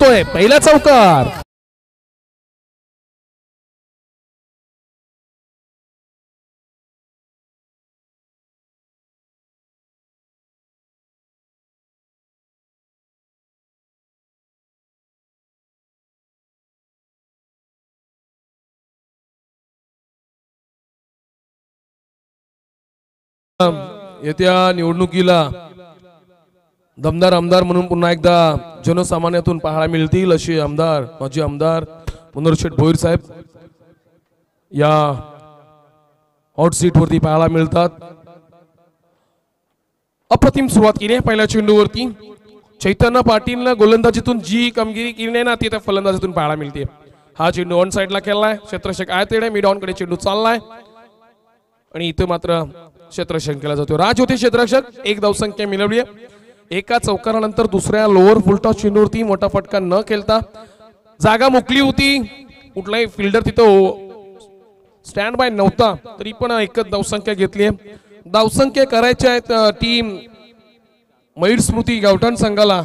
जातोय पहिला चौकार. येत्या निवडणुकीला दमदार आमदार म्हणून पुन्हा एकदा जनसामान्यातून पाहायला मिळतील असे आमदार माजी आमदार मनोहर भोईर साहेब या हॉट सीट वरती पाहायला मिळतात. अप्रतिम सुरुवात केली आहे पहिल्या चेंडूवरती. चैतन्य पाटीलनं गोलंदाजीतून जी कामगिरी केली ना ती त्या फलंदाजीतून पाहायला मिळते. हा चेंडू ऑन साइडला केलाय. क्षेत्ररक्षक आहे तेडे मिड ऑन कडे चेंडू चाललाय आणि इथं मात्र क्षेत्ररक्षण केला जातो. राज होते क्षेत्ररक्षक. एक धावसंख्या मिळवली आहे. एका चौकारानंतर दुसऱ्या लोअर फुलटॉस चेंडूवरती मोठा फटका न खेळता जागा मोकळी होती. कुठलाही फिल्डर तिथं स्टँड बाय नव्हता तरी पण एकच धावसंख्या घेतली आहे. धावसंख्या करायच्या आहेत टीम मयूर स्मृती गावठाण संघाला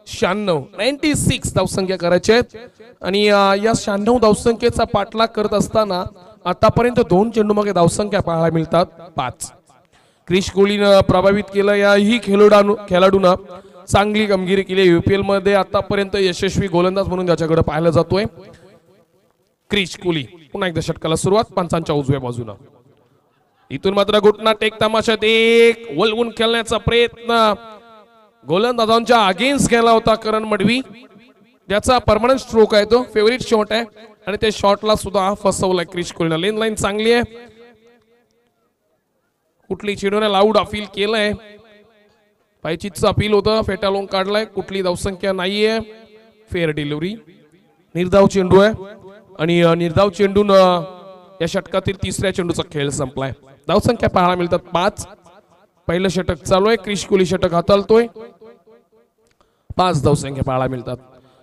96 धावसंख्या करायच्या आहेत आणि या 96 धावसंख्येचा पाठलाग करत असताना आतापर्यंत 2 चेंडू मागे धावसंख्या पाहायला मिळतात 5. क्रिश कोहलीनं प्रभावित केलं. याही खेळाडूंना चांगली कामगिरी केली. यूपीएल मध्ये आतापर्यंत यशस्वी गोलंदाज म्हणून ज्याच्याकडे पाहायला जातोय क्रिश कोहली. पुन्हा एकदा षटकाला सुरुवात पंचांच्या उजव्या बाजूला. इथून मात्र घुटना टेक तमाशात एक वलवून खेळण्याचा प्रयत्न गोलंदाजांच्या अगेन्स्ट केला होता करण मडवी. ज्याचा परमनंट स्ट्रोक आहे तो फेवरेट शॉट आहे आणि त्या शॉटला सुद्धा फसवलाय क्रिश कोहलीला. लेन लाईन चांगली आहे. कुठली चेंडूने आउट अपील केलंय. पायचीचं अपील होतं फेटाळून काढलाय. कुठली धावसंख्या नाहीये. Fair delivery. निर्धाव चेंडू आहे आणि निर्धाव चेंडून या षटकातील तिसऱ्या चेंडूचा खेळ संपलाय. धावसंख्या पाहायला मिळतात 5. पहिलं षटक चालू आहे. क्रिश कोहली षटक हाताळतोय. 5 धावसंख्या पाहायला मिळतात.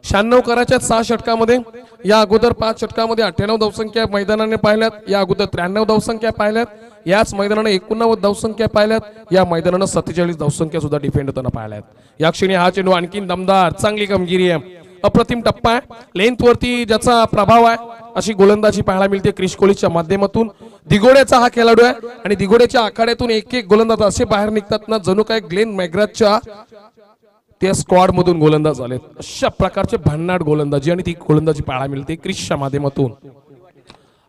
96 करायच्या 6 षटकामध्ये. या अगोदर 5 षटकामध्ये 98 धावसंख्या मैदानाने पाहिल्यात. या अगोदर 93 धावसंख्या पाहिल्यात. याच मैदानाने 89 धावसंख्या पाहिल्यात. या मैदानाने 47 धावसंख्या सुद्धा डिफेंड होताना पाहिल्यात. या क्षणी हा चेंडू आणखीन दमदार चांगली कामगिरी आहे. अप्रतिम टप्पा आहे. लेंथ वरती ज्याचा प्रभाव आहे अशी गोलंदाजी पाहायला मिळते क्रिश कोहलीच्या माध्यमातून. दिघोड्याचा हा खेळाडू आहे आणि दिघोड्याच्या आखाड्यातून एक गोलंदाज असे बाहेर निघतात ना जणू काय ग्लेन मॅग्राथच्या त्या स्क्वॉड मधून गोलंदाज आलेत. अशा प्रकारचे भन्नाट गोलंदाजी आणि ती गोलंदाजी पाहायला मिळते क्रिशच्या माध्यमातून.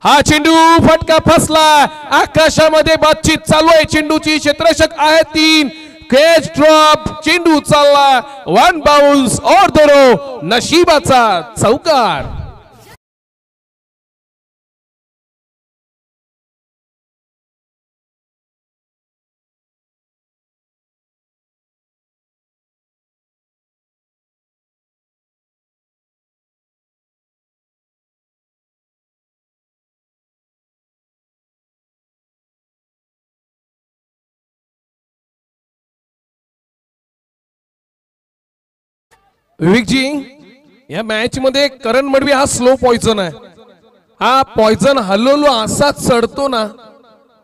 हा चेंडू फटका फसला. आकाशामध्ये बातचीत चालू आहे चेंडूची. क्षेत्ररक्षक आहे 3. Catch drop. चेंडू चालला. 1 बाउन्स और दोनो नशिबाचा चौकार. विवेक जी या मॅच मध्ये करण मडवी हा स्लो पॉइझन आहे. हा पॉइझन हलवलो असा चढतो ना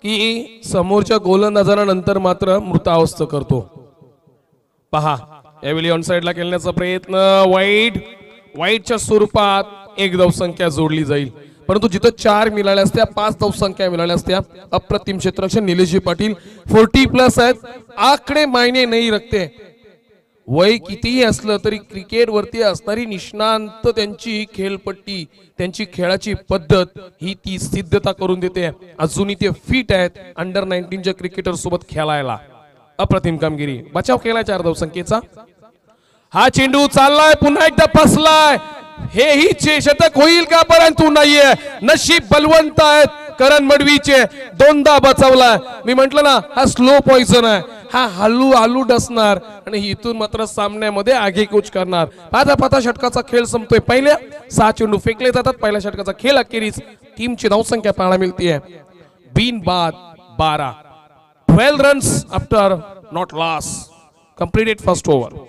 की समोरच्या गोलंदाजाला नंतर मात्र मृतावस्थ करतो. पहा यावेळी ऑन साइडला खेळण्याचा प्रयत्न. वाईटच्या स्वरूपात एक धावसंख्या जोडली जाईल परंतु जिथं 4 मिळाल्या असत्या 5 धावसंख्या मिळाल्या असत्या. अप्रतिम क्षेत्ररक्षण निलेशजी पाटील 40+ आहेत. आकडे मायने नाही रखते. वय कितीही असलं तरी क्रिकेट वरती असणारी निष्णांत त्यांची खेळपट्टी त्यांची खेळाची पद्धत ही ती सिद्धता करून देते. अजूनही ते फिट आहेत अंडर 19च्या क्रिकेटर सोबत खेळायला. अप्रतिम कामगिरी. बचाव केलाय 4 धावसंख्येचा. हा चेंडू चाललाय पुन्हा एकदा फसलाय. हेही षटक होईल का परंतु नाहीये. नशीब बलवंत आहेत करण मडवीचे. 2दा बचावलाय. मी म्हंटल ना हा स्लो पॉइझन आहे. हा हलू डसणार आणि इथून मात्र सामन्यामध्ये आगेकूच करणार. पाता षटकाचा खेळ संपतोय. पहिल्या 6 चेंडू फेकले जातात. पहिल्या षटकाचा खेळ अखेरीस टीमची धावसंख्या पाहायला मिळते बिन बाद 12. 12 runs after not loss. Completed first over.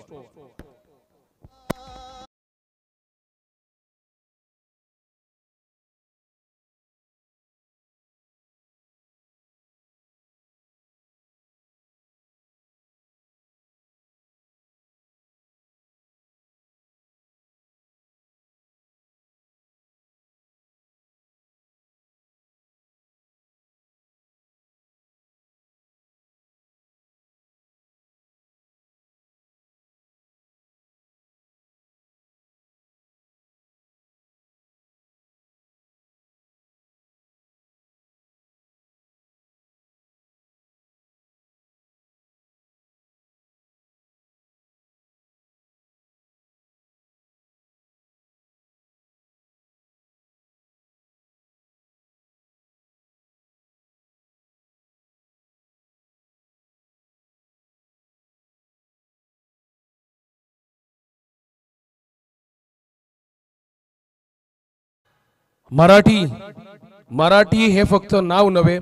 Marathi Marathi हे फक्त नाव नव्हे,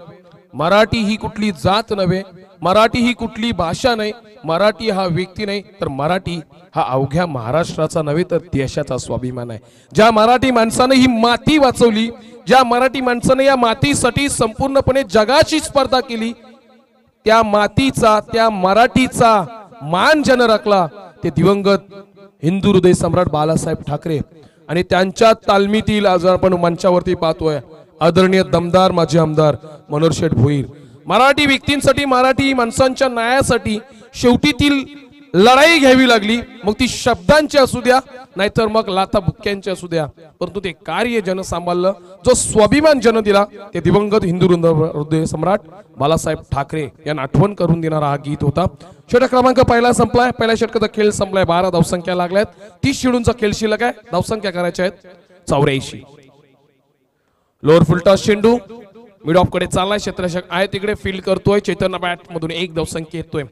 मराठी ही कुठली जात नव्हे, मराठी ही कुठली भाषा नाही, मराठी हा व्यक्ती नाही, तर मराठी हा अवघ्या महाराष्ट्राचा नव्हे तर देशाचा स्वाभिमान आहे. ज्या मराठी माणसाने ही माती वाचवली, ज्या मराठी माणसाने या मातीसाठी संपूर्णपणे जगाची स्पर्धा केली, त्या मातीचा त्या मराठीचा मान ज्यानं राखला ते दिवंगत हिंदू हृदय सम्राट बाळासाहेब ठाकरे. आणि त्यांच्या तालमीतील आज आपण मंचावरती पाहतोय आदरणीय दमदार माजी आमदार मनोहर शेठ भोईर. मराठी व्यक्तींसाठी, मराठी माणसांच्या न्यायासाठी शेवटी ती लढाई घ्यावी लागली, मग ती शब्दांची असू द्या नाहीतर मग लाथा बुक्क्यांची असू द्या, परंतु ते कार्य जन सांभाळलं, जो स्वाभिमान जन दिला ते दिवंगत हिंदू हृदय सम्राट बाळासाहेब ठाकरे यांना आठवण करून देणारा हा गीत होता. षटक क्रमांक पहिला संपलाय, पहिल्या षटकाचा खेळ संपलाय, 12 धावसंख्या लागल्यात, 30 चेंडूंचा खेळ शिल्लक आहे, धावसंख्या करायच्या आहेत 84. लोअर फुलटॉस चेंडू मिड ऑफ कडे चाललाय, क्षेत्ररक्षक आहे तिकडे फील्ड करतोय, चैतन्य बॅट मधून एक धावसंख्या येतोय.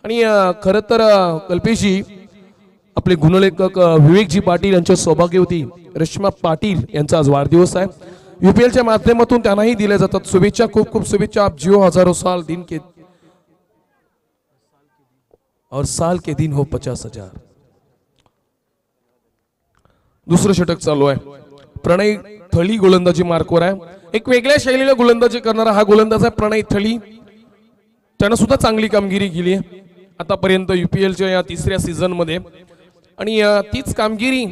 आणि खरं तर कल्पेशजी आपले गुणलेखक विवेकजी पाटील यांच्या सौभाग्यवती रेश्मा पाटील यांचा आज वाढदिवस आहे. यूपीएलच्या माध्यमातून त्यांनाही दिल्या जातात शुभेच्छा, खूप खूप शुभेच्छा. आप जिओ हजारों साल दिन के और साल के दिन हो 50,000. दुसरं षटक चालू आहे, प्रणय थळी गोलंदाजी मार्कवर आहे. एक वेगळ्या शैलीला गोलंदाजी करणारा हा गोलंदाज आहे प्रणय थळी. त्यानं सुद्धा चांगली कामगिरी केली आहे आतापर्यंत यूपीएलच्या या तिसऱ्या सीझन मध्ये, आणि तीच कामगिरी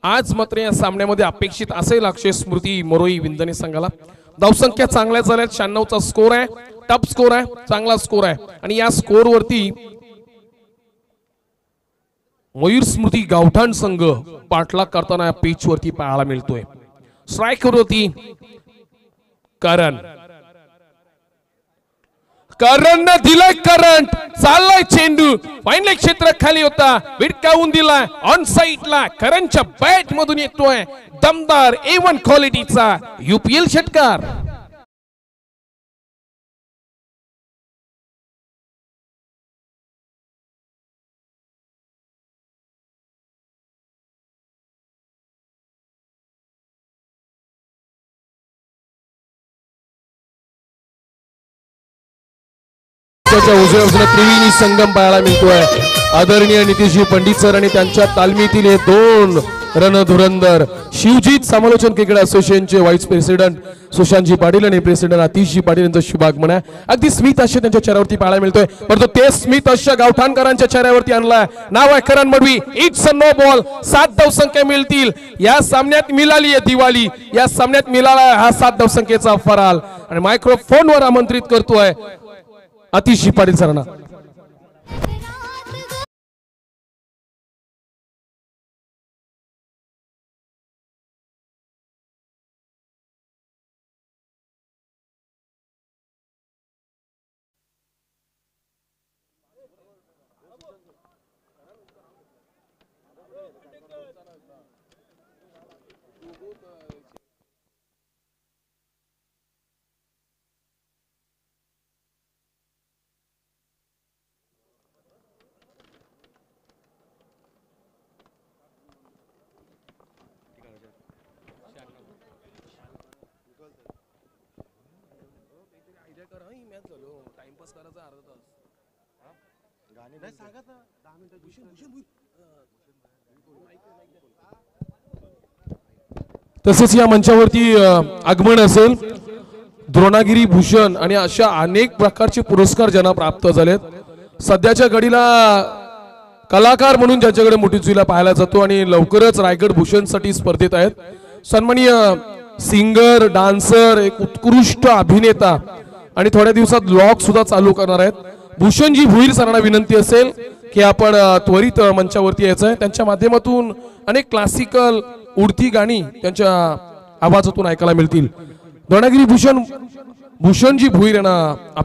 आज मात्र या सामन्यामध्ये अपेक्षित असेल अक्षय स्मृती मोरोई विंदने संघाला. धावसंख्या चांगल्या झाल्यात, 96चा स्कोर आहे, टप स्कोर आहे, चांगला स्कोर आहे. आणि या स्कोर वरती मयूर स्मृती गावठाण संघ पाठलाग करताना पिच वरती पाहायला मिळतोय. स्ट्राइक वरती करण दिलाय, करंट चाललाय चेंडू, फाईनल क्षेत्र खाली होता, विडकावून दिलाय ऑन साइडला, करणच्या बॅट मधून येतोय दमदार A1 क्वालिटीचा यूपीएल षटकार. उजव्या बाजूला त्रिवेणी संगम पाहायला मिळतोय. आदरणीय नितीशजी पंडित सर आणि त्यांच्या तालमीतील हे दोन रणधुरंदर शिवजीत समालोचन क्रिकेट असोसिएशनचे व्हाईस प्रेसिडेंट सुशांतजी पाटील आणि प्रेसिडेंट आतिशजी पाटील यांचं शुभागमन आहे. अगदी स्मित असे त्यांच्या चेहऱ्यावरती पाहायला मिळतोय, परंतु ते स्मित अशा गावठाणकरांच्या चेहऱ्यावरती आणलाय. नाव आहे Karan Madvi. It's a no ball, 7 धावसंख्या मिळतील. या सामन्यात मिळाली आहे दिवाळी, या सामन्यात मिळाला हा 7 धावसंख्येचा फराल. आणि मायक्रोफोनवर आमंत्रित करतोय आतिशजी पाटील सरांना. तसेच या मंचावरती आगमन असेल द्रोणागिरी भूषण आणि अशा अनेक प्रकारचे पुरस्कार ज्यांना प्राप्त झालेत. सध्याच्या घडीला कलाकार म्हणून ज्यांच्याकडे मोठी चुईला पाहायला जातो आणि लवकरच रायगड भूषण साठी स्पर्धेत आहेत. सन्माननीय सिंगर, डान्सर, एक उत्कृष्ट अभिनेता आणि थोड्या दिवसात ब्लॉग सुद्धा चालू करणार आहेत. भूषणजी भोईर सरांना विनंती असेल की आपण त्वरित मंचावरती यायचं आहे. त्यांच्या माध्यमातून अनेक क्लासिकल उडती गाणी त्यांच्या आवाजातून ऐकायला मिळतील. द्रोणागिरी भूषणजी भोईर यांना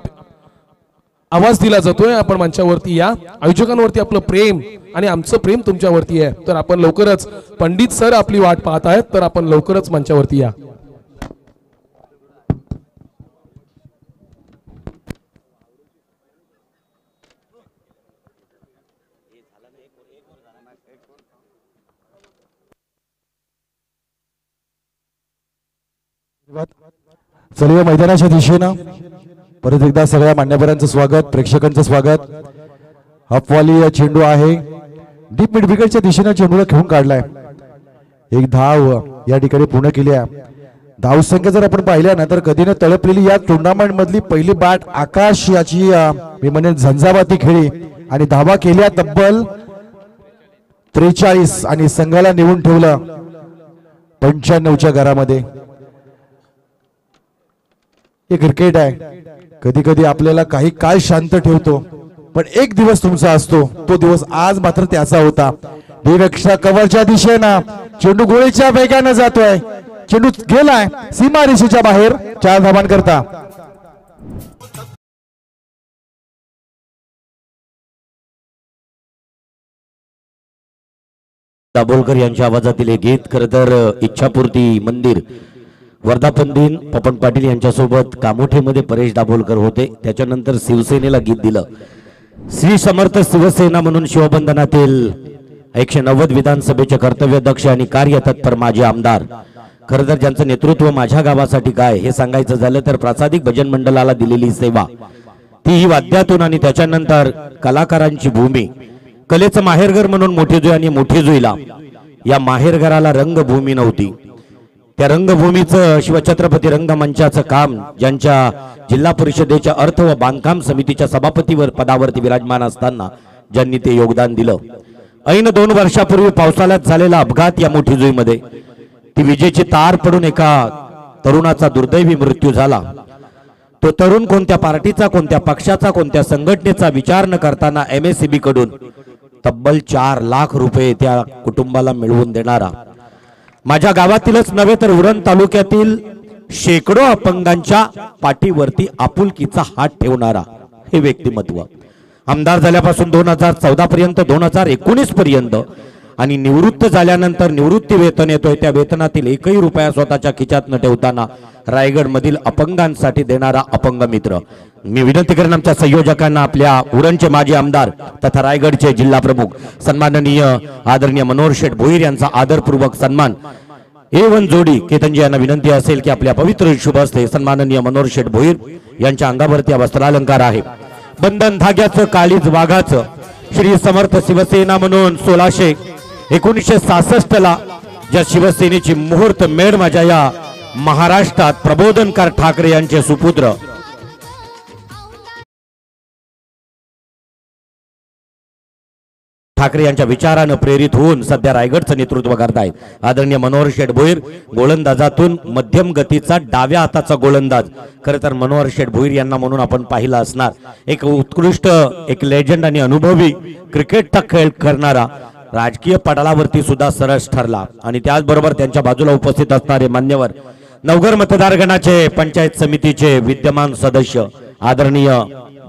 आवाज दिला जातोय. आपण मंचावरती या. आयोजकांवरती आपलं प्रेम आणि आमचं प्रेम तुमच्यावरती आहे, तर आपण लवकरच पंडित सर आपली वाट पाहत आहेत, तर आपण लवकरच मंचावरती या. चलिये मैदानाच्या दिशेनं परत एकदा सगळ्या मान्यवरांचं स्वागत, प्रेक्षकांचं स्वागत. हफवाली चेंडू आहे, डीप मिड विकेटच्या दिशेनं चेंडूला खेळून काढलाय. एक धाव या ठिकाणी पूर्ण केली आहे. धाव संख्या जर आपण पाहिल्या ना तर कधी न तळपलेली या टुर्नामेंट मधली पहिली बॅट आकाश याची मी म्हणेन झंझावाती खेळी आणि धावा केल्या तब्बल 43 आणि संघाला निवून ठेवलं 95च्या घरामध्ये. हे क्रिकेट आहे, कधी कधी आपल्याला काही काळ शांत ठेवतो पण एक दिवस तुमचा असतो, तो दिवस आज मात्र त्याचा होता. देवेक्षा कव्हरच्या दिशेनं चेंडू गोळीच्या वेगानं जातोय, चेंडू गेलाय सीमा रेषेच्या बाहेर 4 धावांकरता. दाभोलकर यांच्या आवाजातील एक गीत. खरं तर इच्छापूर्ती मंदिर वर्धापन दिन पपन पाटील यांच्यासोबत कामोठेमध्ये परेश दाभोलकर होते. त्याच्यानंतर शिवसेनेला गीत दिलं. श्री समर्थ शिवसेना म्हणून शिवबंधनातील 190 विधानसभेचे कर्तव्यदक्ष आणि कार्यतत्पर माजी आमदार, खरं तर ज्यांचं नेतृत्व माझ्या गावासाठी काय हे सांगायचं झालं तर प्रासादिक भजन मंडळाला दिलेली सेवा, तीही वाद्यातून आणि त्याच्यानंतर कलाकारांची भूमी, कलेचं माहेरघर म्हणून मोठी जुई आणि मोठी जुईला या माहेरघराला रंगभूमी नव्हती. त्या रंगभूमीचं शिवछत्रपती रंगमंचाचं काम ज्यांच्या जिल्हा परिषदेच्या अर्थ व बांधकाम समितीच्या सभापतीवर पदावरती विराजमान असताना ज्यांनी ते योगदान दिलं. ऐन 2 वर्षापूर्वी पावसाळ्यात झालेला अपघात या मोठी जुईमध्ये ती विजेची तार पडून एका तरुणाचा दुर्दैवी मृत्यू झाला. तो तरुण कोणत्या पार्टीचा, कोणत्या पक्षाचा, कोणत्या संघटनेचा विचार न करताना MSCB कडून तब्बल 4 लाख रुपये त्या कुटुंबाला मिळवून देणारा, माझ्या गावातीलच नव्हे तर उरण तालुक्यातील शेकडो अपंगांच्या पाठीवरती आपुलकीचा हात ठेवणारा हे व्यक्तिमत्व आमदार झाल्यापासून 2014 पर्यंत 2019 पर्यंत आणि निवृत्त झाल्यानंतर निवृत्ती वेतन येतोय त्या वेतनातील एकही रुपया स्वतःच्या खिशात न ठेवताना रायगड मधील अपंगांसाठी देणारा अपंग मित्र. मी विनंती करेन आमच्या संयोजकांना, आपल्या उरणचे माजी आमदार तथा रायगडचे जिल्हा प्रमुख सन्माननीय आदरणीय मनोहर शेठ भोईर यांचा आदरपूर्वक सन्मान. A1 जोडी केतनजी यांना विनंती असेल की आपल्या पवित्र शुभ हस्ते सन्माननीय मनोहर शेठ भोईर यांच्या अंगावरती वस्त्रालंकार आहे. बंधन धाग्याचं काळीज वाघाचं श्री समर्थ शिवसेना म्हणून 1966 ला ज्या शिवसेनेची मुहूर्त मेढ माझ्या या महाराष्ट्रात प्रबोधनकार ठाकरे यांचे सुपुत्र ठाकरे यांच्या विचारानं प्रेरित होऊन सध्या रायगडचं नेतृत्व करतायत आदरणीय मनोहर शेठ भोईर. गोलंदाजातून मध्यम गतीचा डाव्या हाताचा गोलंदाज. खरं तर मनोहर शेठ भोईर यांना म्हणून आपण पाहिलं असणार एक उत्कृष्ट, एक लेजंड आणि अनुभवी क्रिकेटचा खेळ करणारा, राजकीय पटलावरती सुद्धा सरस ठरला. आणि त्याचबरोबर त्यांच्या बाजूला उपस्थित असणारे मान्यवर नवघर मतदारगणाचे पंचायत समितीचे विद्यमान सदस्य आदरणीय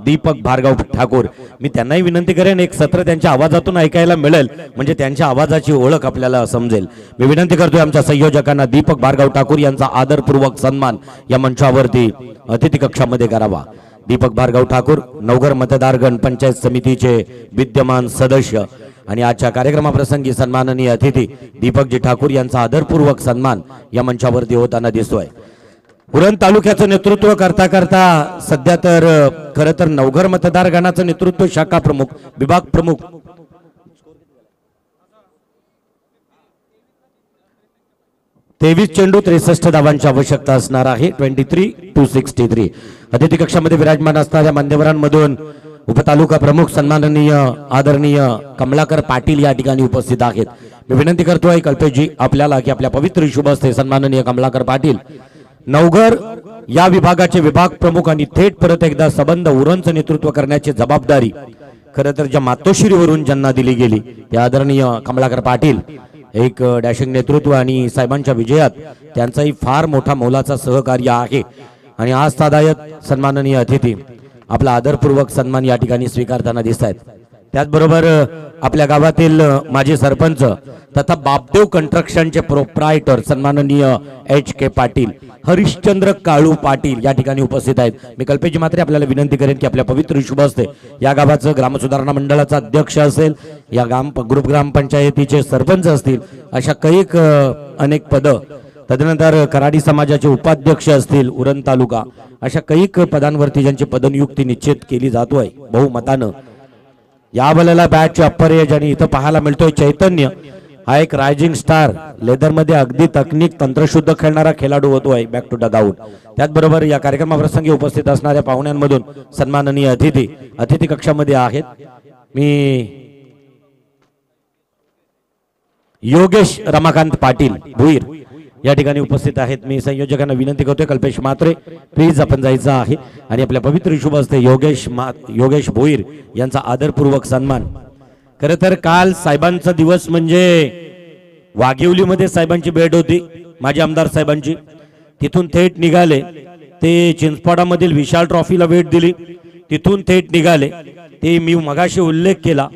दीपक भार्गव ठाकूर, मी त्यांनाही विनंती करेन एक सत्र त्यांच्या आवाजातून ऐकायला मिळेल म्हणजे त्यांच्या आवाजाची ओळख आपल्याला समजेल. मी विनंती करतोय आमच्या संयोजकांना दीपक भार्गव ठाकूर यांचा आदरपूर्वक सन्मान या मंचावरती अतिथी कक्षामध्ये करावा. दीपक भार्गव ठाकूर नवघर मतदारगण पंचायत समितीचे विद्यमान सदस्य आणि आजच्या कार्यक्रमाप्रसंगी सन्माननीय अतिथी दीपकजी ठाकूर यांचा आदरपूर्वक सन्मान या मंचावरती होताना दिसतोय. उरण तालुक्याचं नेतृत्व करता करता सध्या तर खरं तर नवघर मतदारगणाचं नेतृत्व शाखा प्रमुख, विभाग प्रमुख 23 चेंडू 63 धावांची आवश्यकता असणार आहे. 23-63. अतिथी कक्षामध्ये विराजमान असणाऱ्या मान्यवरांमधून उपतालुका प्रमुख सन्माननीय आदरणीय कमलाकर पाटील या ठिकाणी उपस्थित आहेत. मी विनंती करतोय कल्पेशजी आपल्याला की आपल्या पवित्र शुभ हस्ते सन्माननीय कमलाकर पाटील नवघर या विभागाचे विभाग प्रमुख आणि थेट परत एकदा संबंध उरणचं नेतृत्व करण्याची जबाबदारी खरं तर ज्या मातोश्रीवरून ज्यांना दिली गेली त्या आदरणीय कमलाकर पाटील एक डॅशिंग नेतृत्व आणि साहेबांच्या विजयात त्यांचाही फार मोठा मोलाचा सहकार्य आहे. आणि आज सादायत सन्माननीय अतिथी आपला आदरपूर्वक सन्मान या ठिकाणी स्वीकारताना दिसत आहेत. त्याचबरोबर आपल्या गावातील माजी सरपंच तथा बापदेव कंस्ट्रक्शनचे प्रोप्रायटर सन्माननीय HK पाटील, हरिश्चंद्र काळू पाटील या ठिकाणी उपस्थित आहेत. मी कल्पेशजी मात्रे आपल्याला विनंती करेन की आपल्या पवित्र शुभ हस्ते या गावाचं ग्रामसुधारणा मंडळाचा अध्यक्ष असेल, या ग्रुप ग्रामपंचायतीचे सरपंच असतील, अशा कैक अनेक पद तदनंतर कराडी समाजाचे उपाध्यक्ष असतील उरण तालुका, अशा कैक पदांवरती ज्यांची पदनियुक्ती निश्चित केली जातोय बहुमतानं. या बलाला बॅटचे अप्पर एज आणि इथं पाहायला मिळतोय चैतन्य हा एक रायझिंग स्टार, लेदरमध्ये अगदी तकनीक तंत्रशुद्ध खेळणारा खेळाडू होतोय बॅक टू डगआउट. त्याचबरोबर या कार्यक्रमाप्रसंगी उपस्थित असणाऱ्या पाहुण्यांमधून सन्माननीय अतिथी कक्षामध्ये आहेत. मी योगेश रमाकांत पाटील भुईर या ठिकाणी उपस्थित आहेत. मी संयोजकांना विनंती करतोय कल्पेश म्हात्रे प्लीज आपण जायचं आहे आणि आपल्या पवित्र शुभ हस्ते योगेश भोईर यांचा आदरपूर्वक सन्मान. खरं तर काल साहेबांचा दिवस म्हणजे वाघिवलीमध्ये साहेबांची भेट होती, माजी आमदार साहेबांची. तिथून थेट निघाले ते चिंचपाडामधील विशाल ट्रॉफीला भेट दिली. तिथून थेट निघाले ते मी मगाशी उल्लेख केला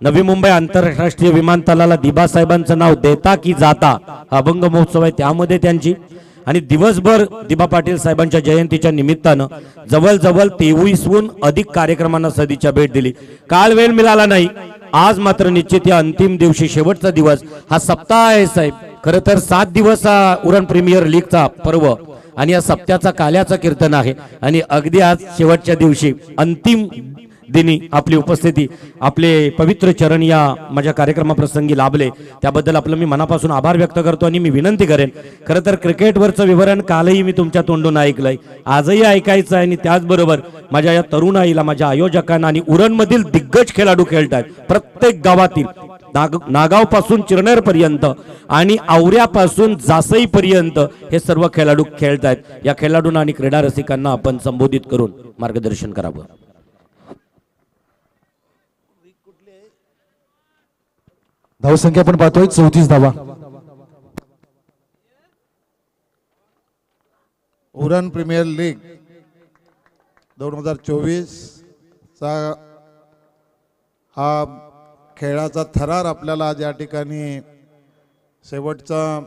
नवी मुंबई आंतरराष्ट्रीय विमानतळाला दिबा साहेबांचं नाव देता की जाता हा अभंग महोत्सव आहे, त्यामध्ये त्यांची आणि दिवसभर दिबा पाटील साहेबांच्या जयंतीच्या निमित्तानं जवळजवळ 23हून अधिक कार्यक्रमांना सदिच्छा भेट दिली. काल वेळ मिळाला नाही, आज मात्र निश्चित या अंतिम दिवशी शेवटचा दिवस हा सप्ताह आहे साहेब. खरं तर 7 दिवस हा उरण प्रीमियर लीगचा पर्व आणि या सप्त्याचा काल्याचं कीर्तन आहे आणि अगदी आज शेवटच्या दिवशी अंतिम दिनी आपली उपस्थिती आपले पवित्र चरण या माझ्या कार्यक्रमाप्रसंगी लाभले, त्याबद्दल आपलं मी मनापासून आभार व्यक्त करतो आणि मी विनंती करेन, खरं तर क्रिकेटवरचं विवरण कालही मी तुमच्या तोंडून ऐकलंय, आजही ऐकायचं आहे आणि त्याचबरोबर माझ्या या तरुणाईला, माझ्या आयोजकांना आणि उरणमधील दिग्गज खेळाडू खेळत आहेत प्रत्येक गावातील नागाव पासून चिरनेर पर्यंत आणि आवऱ्यापासून जासई पर्यंत हे सर्व खेळाडू खेळत आहेत. या खेळाडूंना आणि क्रीडा रसिकांना आपण संबोधित करून मार्गदर्शन करावं. धावसंख्या आपण पाहतोय 34 धावा. उरण प्रीमियर लीग 2024 चा हा खेळाचा थरार आपल्याला आज या ठिकाणी शेवटचा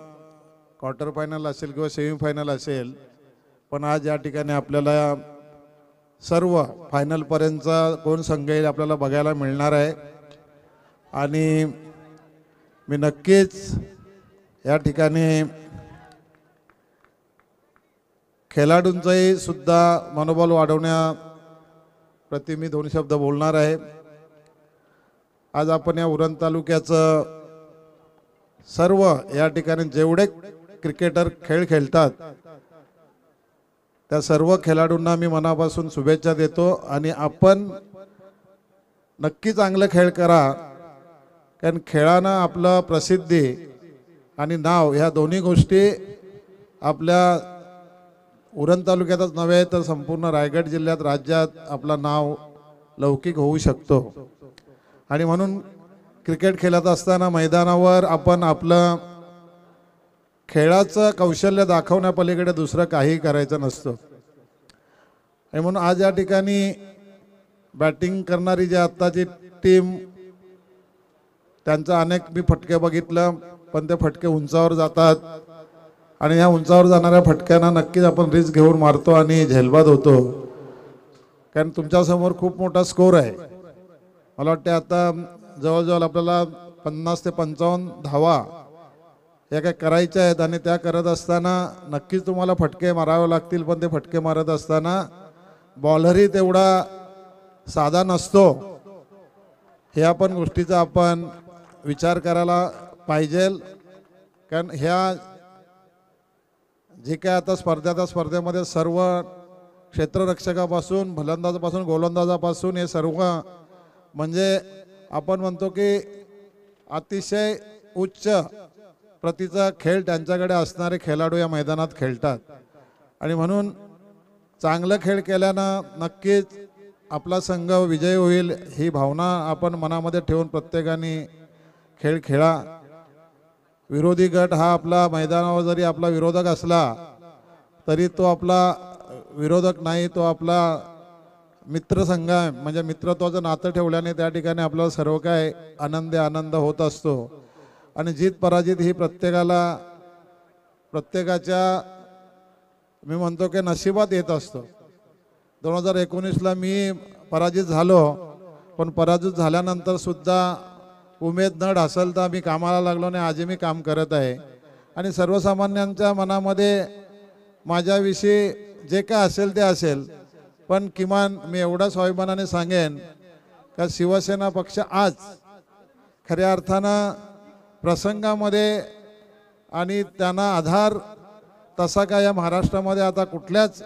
क्वार्टर फायनल असेल किंवा सेमीफायनल असेल, पण आज या ठिकाणी आपल्याला सर्व फायनलपर्यंतचा कोण संघ येईल आपल्याला बघायला मिळणार आहे. आणि मी नक्कीच या ठिकाणी खेळाडूंचंही सुद्धा मनोबल वाढवण्याप्रती मी 2 शब्द बोलणार आहे. आज आपण या उरण तालुक्याचं सर्व या ठिकाणी जेवढे क्रिकेटर खेळ खेळतात त्या सर्व खेळाडूंना मी मनापासून शुभेच्छा देतो आणि आपण नक्की चांगलं खेळ करा, कारण खेळानं आपलं प्रसिद्धी आणि नाव ह्या दोन्ही गोष्टी आपल्या उरण तालुक्यातच नव्हे तर संपूर्ण रायगड जिल्ह्यात, राज्यात आपलं नाव लौकिक होऊ शकतो. आणि म्हणून क्रिकेट खेळत असताना मैदानावर आपण आपलं खेळाचं कौशल्य दाखवण्यापलीकडे दुसरं काही करायचं नसतं. आणि म्हणून आज या ठिकाणी बॅटिंग करणारी जी आत्ताची टीम, त्यांचा अनेक मी फटके बघितलं, पण ते फटके उंचावर जातात आणि ह्या उंचावर जाणाऱ्या फटक्यांना नक्कीच आपण रिस्क घेऊन मारतो आणि झेलबाद होतो, कारण तुमच्यासमोर खूप मोठा स्कोर आहे. मला वाटते आता जवळजवळ आपल्याला 50 ते 55 धावा या काय करायच्या आहेत आणि त्या करत असताना नक्कीच तुम्हाला फटके मारावे लागतील, पण ते फटके मारत असताना बॉलरही तेवढा साधा नसतो. ह्या पण गोष्टीचा आपण विचार करायला पाहिजे, कारण ह्या जे काय आता स्पर्धेमध्ये सर्व क्षेत्ररक्षकापासून फलंदाजापासून गोलंदाजापासून हे सर्व म्हणजे आपण म्हणतो की अतिशय उच्च प्रतीचा खेळ त्यांच्याकडे असणारे खेळाडू या मैदानात खेळतात. आणि म्हणून चांगलं खेळ केल्यानं नक्कीच आपला संघ विजयी होईल ही भावना आपण मनामध्ये ठेवून प्रत्येकाने खेळ खेळा. विरोधी गट हा आपला मैदानावर जरी आपला विरोधक असला तरी तो आपला विरोधक नाही, तो आपला मित्रसंघ आहे. म्हणजे मित्रत्वाचं नातं ठेवल्याने त्या ठिकाणी आपल्याला सर्व काय आनंद होत असतो. आणि जीत पराजित ही प्रत्येकाच्या मी म्हणतो की नशिबात येत असतो. 2019ला मी पराजित झालो, पण पराजित झाल्यानंतर सुद्धा उमेद न ढासळता मी कामाला लागलो आणि आजही मी काम करत आहे. आणि सर्वसामान्यांच्या मनामध्ये माझ्याविषयी जे काय असेल ते असेल, पण किमान मी एवढा स्वाभिमानाने सांगेन का शिवसेना पक्ष आज खऱ्या अर्थानं प्रसंगामध्ये आणि त्यांना आधार तसा काय या महाराष्ट्रामध्ये आता कुठल्याच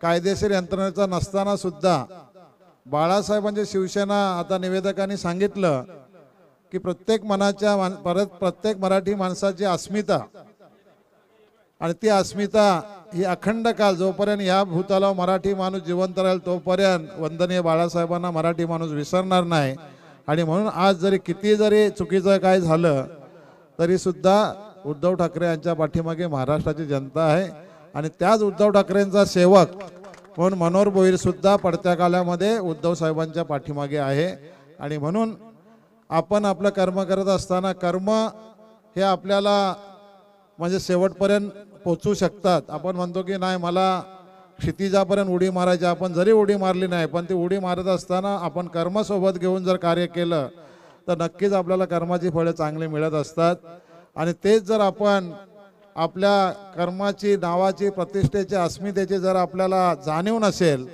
कायदेशीर यंत्रणेचा नसताना सुद्धा बाळासाहेबांची शिवसेना, आता निवेदकांनी सांगितलं की प्रत्येक प्रत्येक मराठी माणसाची अस्मिता आणि ती अस्मिता ही अखंड काळ जोपर्यंत या भूतलावर मराठी माणूस जिवंत राहील तोपर्यंत वंदनीय बाळासाहेबांना मराठी माणूस विसरणार नाही. आणि म्हणून आज जरी किती जरी चुकीचं काय झालं तरी सुद्धा उद्धव ठाकरे यांच्या पाठीमागे महाराष्ट्राची जनता आहे. आणि त्याच उद्धव ठाकरेंचा सेवक म्हणून मनोहर भोईर सुद्धा पडत्या काळामध्ये उद्धव साहेबांच्या पाठीमागे आहे. आणि म्हणून आपण आपलं कर्म करत असताना कर्म हे आपल्याला म्हणजे शेवटपर्यंत पोचू शकतात. आपण म्हणतो की नाही मला क्षितिजापर्यंत उडी मारायची, आपण जरी उडी मारली नाही पण ती उडी मारत असताना आपण कर्मासोबत घेऊन जर कार्य केलं तर नक्कीच आपल्याला कर्माची फळे चांगली मिळत असतात. आणि तेच जर आपण आपल्या कर्माची, नावाची, प्रतिष्ठेची, अस्मितेची जर आपल्याला जाणीव नसेल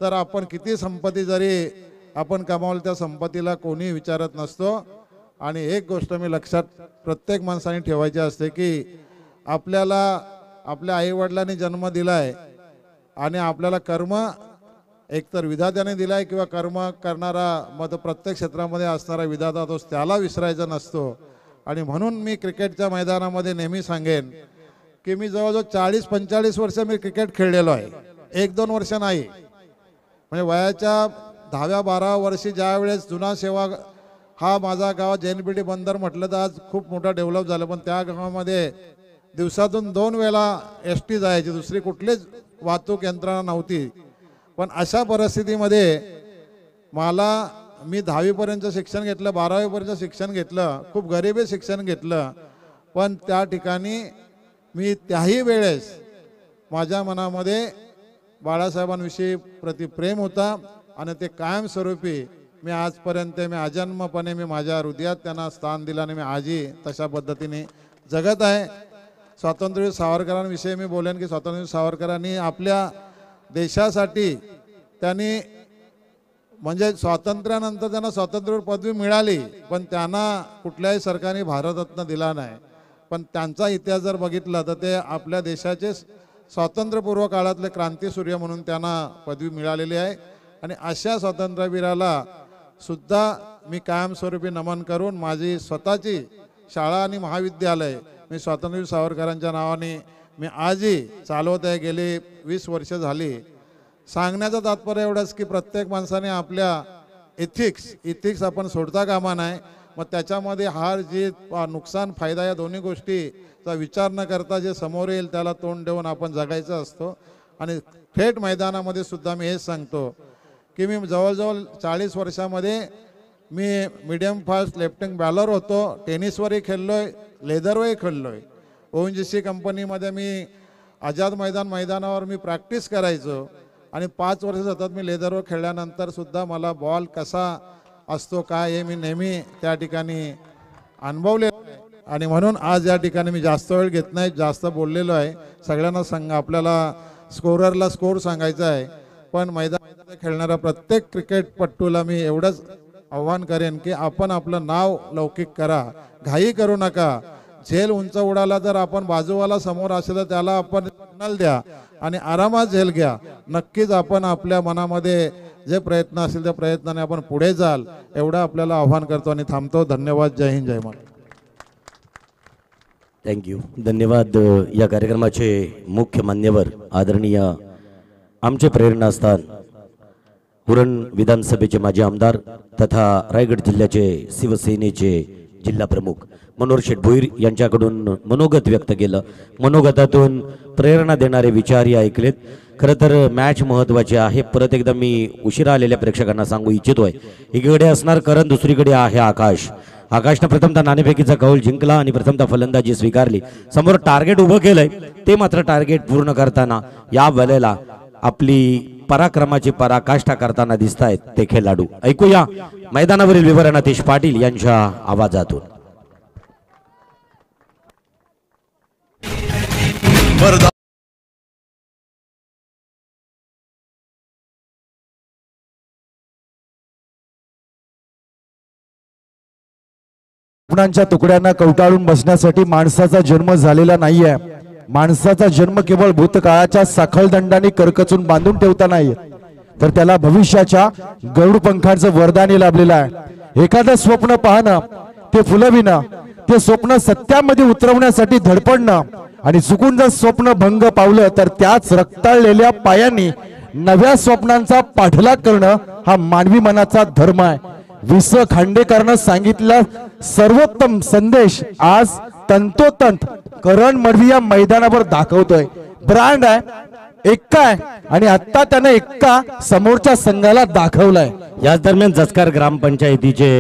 तर आपण किती संपत्ती जरी आपण कमावली त्या संपत्तीला कोणी विचारत नसतो. आणि एक गोष्ट मी लक्षात प्रत्येक माणसाने ठेवायची असते की आपल्याला आपल्या आईवडिलांनी जन्म दिलाय आणि आपल्याला कर्म एकतर विधात्याने दिलाय किंवा कर्म करणारा मग प्रत्येक क्षेत्रामध्ये असणारा विधाता तोच, त्याला विसरायचा नसतो. आणि म्हणून मी क्रिकेटच्या मैदानामध्ये नेहमी सांगेन की मी जवळजवळ 40-45 वर्ष मी क्रिकेट खेळलेलो आहे, 1-2 वर्ष नाही. म्हणजे वयाच्या 10व्या-12व्या वर्षी ज्या वेळेस जुना सेवा हा माझा गाव JNPT बंदर म्हटलं तर आज खूप मोठा डेव्हलप झालं, पण त्या गावामध्ये दिवसातून 2 वेळा ST जायची, दुसरी कुठलीच वाहतूक यंत्रणा नव्हती. पण अशा परिस्थितीमध्ये मी 10वीपर्यंत शिक्षण घेतलं, 12वीपर्यंत शिक्षण घेतलं, खूप गरिबी शिक्षण घेतलं. पण त्या ठिकाणी मी त्याही वेळेस माझ्या मनामध्ये बाळासाहेबांविषयी प्रतिप्रेम होता आणि ते कायमस्वरूपी मी आजपर्यंत मी अजन्मपणे मी माझ्या हृदयात त्यांना स्थान दिलं आणि मी आजही तशा पद्धतीने जगत आहे. स्वातंत्र्यवीर सावरकरांविषयी मी बोलेन की स्वातंत्र्यवीर सावरकरांनी आपल्या देशासाठी त्यांनी म्हणजे स्वातंत्र्यानंतर त्यांना स्वातंत्र्यवीर पदवी मिळाली पण त्यांना कुठल्याही सरकारने भारतरत्न दिला नाही. पण त्यांचा इतिहास जर बघितला तर ते आपल्या देशाचे स्वातंत्र्यपूर्व काळातले क्रांतीसूर्य म्हणून त्यांना पदवी मिळालेली आहे. आणि अशा स्वातंत्र्यवीराला सुद्धा मी कायमस्वरूपी नमन करून माझी स्वतःची शाळा आणि महाविद्यालय मी स्वातंत्र्यवीर सावरकरांच्या नावाने मी आजही चालवत आहे, गेली 20 वर्ष झाली. सांगण्याचं तात्पर्य एवढंच की प्रत्येक माणसाने आपल्या इथिक्स आपण सोडता कामा नाही. मग त्याच्यामध्ये हार जीत नुकसान फायदा या दोन्ही गोष्टीचा विचार न करता जे समोर येईल त्याला तोंड देऊन आपण जगायचं असतो. आणि थेट मैदानामध्ये सुद्धा मी हेच सांगतो की मी जवळजवळ 40 वर्षामध्ये मी मीडियम फास्ट लेफ्टिंग बॅलर होतो, टेनिसवरही खेळलोय, लेदरवरही खेळलोय. ONGC कंपनीमध्ये मी आझाद मैदानावर मी प्रॅक्टिस करायचो आणि 5 वर्ष सतत मी लेदरवर खेळल्यानंतर सुद्धा मला बॉल कसा असतो काय हे मी नेहमी त्या ठिकाणी अनुभवले. आणि म्हणून आज या ठिकाणी मी जास्त वेळ घेत नाही, जास्त बोललेलो आहे. सगळ्यांना आपल्याला स्कोररला स्कोर सांगायचा आहे, पण मैदानामध्ये खेळणाऱ्या प्रत्येक क्रिकेटपटूला मी एवढंच आव्हान करेन की आपण आपलं नाव लौकिक करा, घाई करू नका. झेल उंच उडाला तर आपण बाजूवाला समोर असेल तर त्याला आपण सिग्नल द्या आणि आरामात झेल घ्या. नक्कीच आपण आपल्या मनामध्ये जे प्रयत्न असतील त्या प्रयत्नाने आपण पुढे जाल एवढं आपल्याला आव्हान करतो आणि थांबतो. धन्यवाद. जय हिंद, जय महाराष्ट्र. थँक्यू, धन्यवाद. या कार्यक्रमाचे मुख्य मान्यवर आदरणीय आमचे प्रेरणास्थान उरण विधानसभेचे माजी आमदार तथा रायगड जिल्ह्याचे शिवसेनेचे जिल्हा प्रमुख मनोहर शेठ भोईर यांच्याकडून मनोगत व्यक्त केलं. मनोगतातून प्रेरणा देणारे विचारही ऐकलेत. खरं तर मॅच महत्त्वाची आहे. परत एकदा मी उशिरा आलेल्या प्रेक्षकांना सांगू इच्छितोय, एकीकडे असणार करण, दुसरीकडे आहे आकाश. आकाशनं प्रथमतः नाणेफेकीचा कौल जिंकला आणि प्रथमतः फलंदाजी स्वीकारली. समोर टार्गेट उभं केलंय, ते मात्र टार्गेट पूर्ण करताना या वेळेला आपली पराक्रमाची पराकाष्ठा करताना दिसत आहेत ते खेळाडू. ऐकूया मैदानावरील विवरण अतिश पाटील यांच्या आवाजातून. वर्धा स्वप्नांच्या तुकड्यांना कवटाळून बसण्यासाठी माणसाचा जन्म झालेला नाहीये. माणसाचा जन्म केवळ भूतकाळाच्या साखळदंडाने करकचून बांधून ठेवता नाही, तर त्याला भविष्याच्या गरुड पंखांचं वरदान लाभलेलं आहे. एखादं स्वप्न पाहणं, ते फुलविणं, ते स्वप्न सत्यामध्ये उतरवण्यासाठी धडपडणं आणि चुकून जर स्वप्न भंग पावलं तर त्याच रक्ताळलेल्या पायांनी नव्या स्वप्नांचा पाठलाग करणं हा मानवी मनाचा धर्म आहे. विस खांडेकरनं सांगितलेला सर्वोत्तम संदेश आज तंतोतंत करण मडवी या मैदानावर दाखवतोय. ब्रँड आहे, एक्का आहे आणि आता त्यानं एक्का समोरच्या संघाला दाखवलाय. याच दरम्यान जसकार ग्रामपंचायतीचे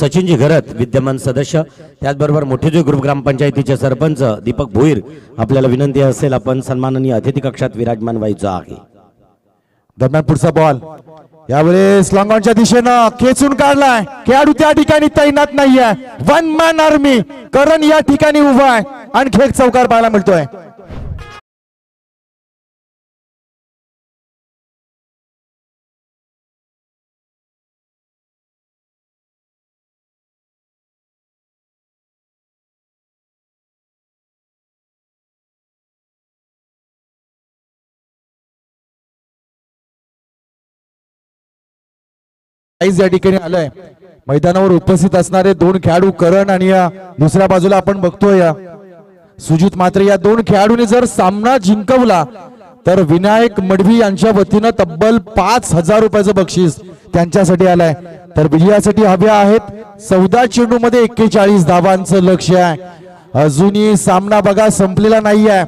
सचिनजी घरत विद्यमान सदस्य, त्याचबरोबर मोठेजे ग्रुप ग्रामपंचायतीचे सरपंच दीपक भोईर, आपल्याला विनंती असेल आपण सन्माननीय अतिथी कक्षात विराजमान व्हायचं आहे. दरम्यान पुढचा बॉल यावेळेस लॉंगॉनच्या दिशेनं खेचून काढलाय. खेळाडू त्या ठिकाणी तैनात नाहीये. वन मॅन आर्मी करण या ठिकाणी उभा आहे आणि खेळ चौकार पाहायला मिळतोय. या ठिकाणी आलंय. मैदानावर उपस्थित असणारे दोन खेळाडू करण आणि या दुसऱ्या बाजूला आपण बघतोय सुजित. मात्र या दोन खेळाडूंनी जर सामना जिंकवला तर विनायक मडवी यांच्या वतीनं तब्बल 5,000 रुपयाचं बक्षीस त्यांच्यासाठी आलंय. तर विजयासाठी हव्या आहेत 14 चेंडू मध्ये 41 धावांचं लक्ष्य आहे. अजूनही सामना बघा संपलेला नाहीये.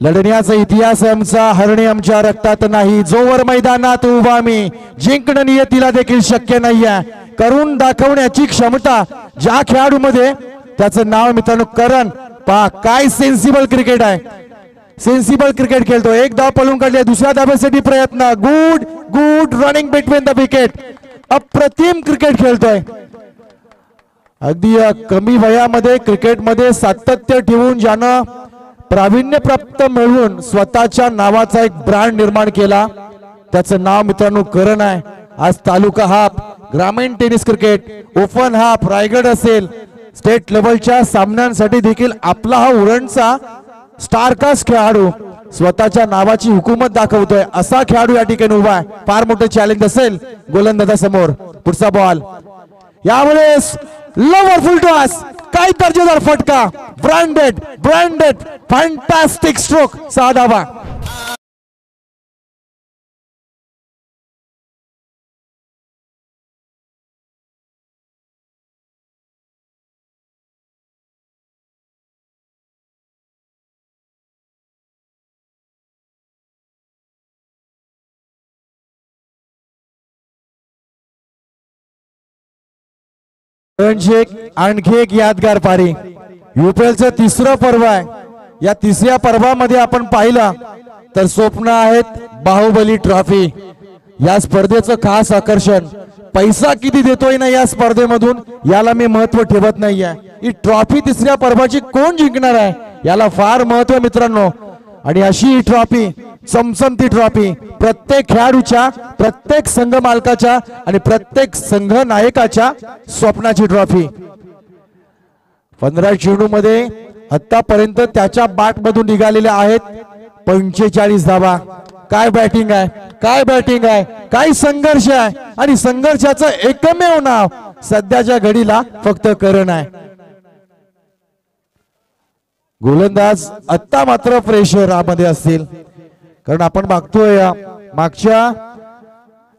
लढण्याचा इतिहास आमचा, हरणे आमच्या रक्तात नाही. जोवर मैदानात उभा मी, जिंकणं नियतीला देखील शक्य नाहीये. करून दाखवण्याची क्षमता ज्या खेळाडूमध्ये, त्याचं नाव मित्रांनो करण. पहा काय सेन्सिबल क्रिकेट आहे, सेन्सिबल क्रिकेट खेळतो. एक धाव पळून काढली, दुसऱ्या धावेसाठी प्रयत्न. Good good running between the wicket. अप्रतिम क्रिकेट खेळतोय. अगदी कमी वयामध्ये क्रिकेटमध्ये सातत्य ठेवून ज्यानं प्रावीण्य प्राप्त मिळवून स्वतःच्या नावाचा एक ब्रँड निर्माण केला, त्याचं नाव मित्रांनो करण आहे. आज तालुका हाफ, ग्रामीण tennis cricket, open half, Raigad असेल, स्टेट लेवलच्या सामन्यांसाठी देखील आपला हा उरणचा स्टारकास्ट खेळाडू स्वतःच्या नावाची हुकूमत दाखवतोय. असा खेळाडू या ठिकाणी उभा आहे. फार मोठं चॅलेंज असेल गोलंदाजा समोर. पुढचा बॉल यावेळेस लवर फुल टॉस. काय दर्जेदार फटका. Branded branded fantastic stroke. 6 धावा. आणखी एक यादगार पारी. युपीएलचं तिसरं पर्व आहे. या तिसऱ्या पर्वामध्ये आपण पाहिलं तर स्वप्न आहेत बाहुबली ट्रॉफी. या स्पर्धेचं खास आकर्षण पैसा किती देतोय ना या स्पर्धेमधून, याला मी महत्व ठेवत नाहीये. ही ट्रॉफी तिसऱ्या पर्वाची कोण जिंकणार आहे याला फार महत्व मित्रांनो. आणि अशी ही ट्रॉफी, चमचमती ट्रॉफी, प्रत्येक खेळाडूच्या, प्रत्येक संघ मालकाच्या आणि प्रत्येक संघ नायकाच्या स्वप्नाची ट्रॉफी. 15 चेंडू मध्ये आतापर्यंत त्याच्या बॅट मधून निघालेल्या आहेत 45 धावा. काय बॅटिंग आहे, काय बॅटिंग आहे, काय संघर्ष आहे. आणि संघर्षाचं एकमेव नाव सध्याच्या घडीला फक्त करण आहे. गोलंदाज आत्ता मात्र प्रेशरमध्ये असतील, कारण आपण बघतोय मागच्या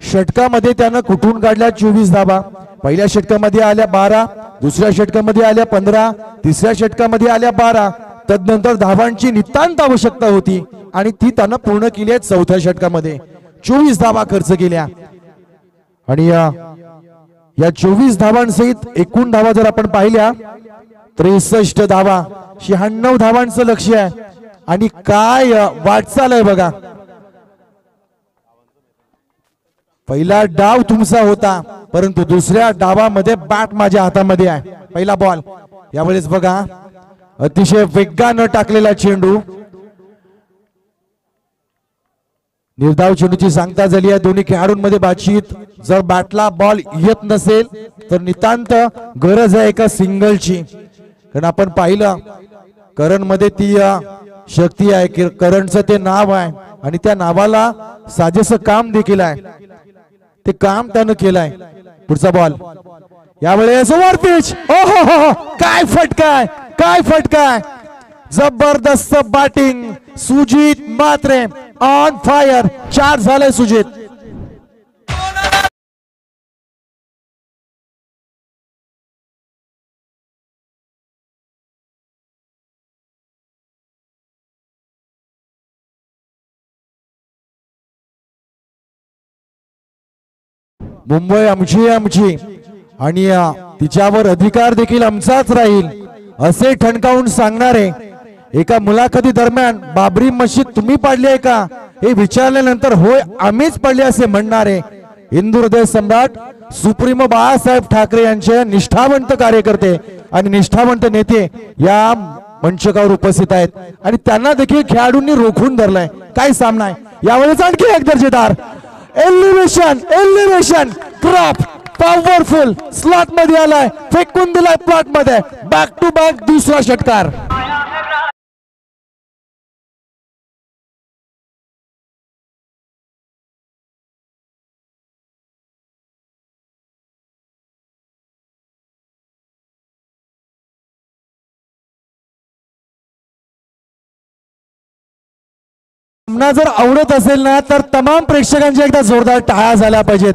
षटकामध्ये त्यानं कुठून काढल्या 24 धावा. पहिल्या षटकामध्ये आल्या 12, दुसऱ्या षटकामध्ये आल्या 15, तिसऱ्या षटकामध्ये आल्या 12. तदनंतर धावांची नितांत आवश्यकता होती आणि ती त्यानं पूर्ण केली आहे. चौथ्या षटकामध्ये 24 धावा खर्च केल्या. आणि या 24 धावांसहित एकूण धावा जर आपण पाहिल्या 63 धावा, 96 धावांचं लक्ष्य आहे. आणि काय वाटचाल आहे बघा. पहिला डाव तुमचा होता, परंतु दुसऱ्या डावामध्ये बॅट माझ्या हातामध्ये आहे. पहिला बॉल यावेळेस बघा अतिशय वेगानं टाकलेला चेंडू. निर्धाव चेंडूची सांगता झाली आहे दोन्ही खेळाडूंमध्ये बातचीत. जर बॅटला बॉल येत नसेल तर नितांत गरज आहे एका सिंगलची. कारण आपण पाहिलं करण मध्ये ती शक्ती आहे की करणचं ते नाव आहे आणि त्या नावाला साजेसं काम देखील आहे. ते काम त्यानं केलंय. पुढचा बॉल यावेळेस ओव्हर पिच. ओहो काय फटकाय काय फटकाय. जबरदस्त batting Sujit Mhatre on fire. 4 झाले सुजित. मुंबई आमची आमची आणि तिच्यावर अधिकार देखील आमचाच राहील असे ठणकावून सांगणारे एका मुलाखती दरम्यान बाबरी मशीद तुम्ही पाडली आहे का हे विचारल्यानंतर होय आम्हीच पडले असे म्हणणारे हिंदू हृदय सम्राट सुप्रीमो बाळासाहेब ठाकरे यांचे निष्ठावंत कार्यकर्ते आणि निष्ठावंत नेते या मंचकावर उपस्थित आहेत आणि त्यांना देखील खेळाडूंनी रोखून धरलाय. काय सामना आहे यावेळेस. आणखी एक दर्जेदार elevation elevation crop powerful slot मध्ये आलाय. फेकून दिलाय प्लॉट मध्ये. बॅक टू बॅक दुसरा षटकार. सामना जर आवडत असेल ना तर तमाम प्रेक्षकांची एकदा जोरदार टाळ्या झाल्या पाहिजेत.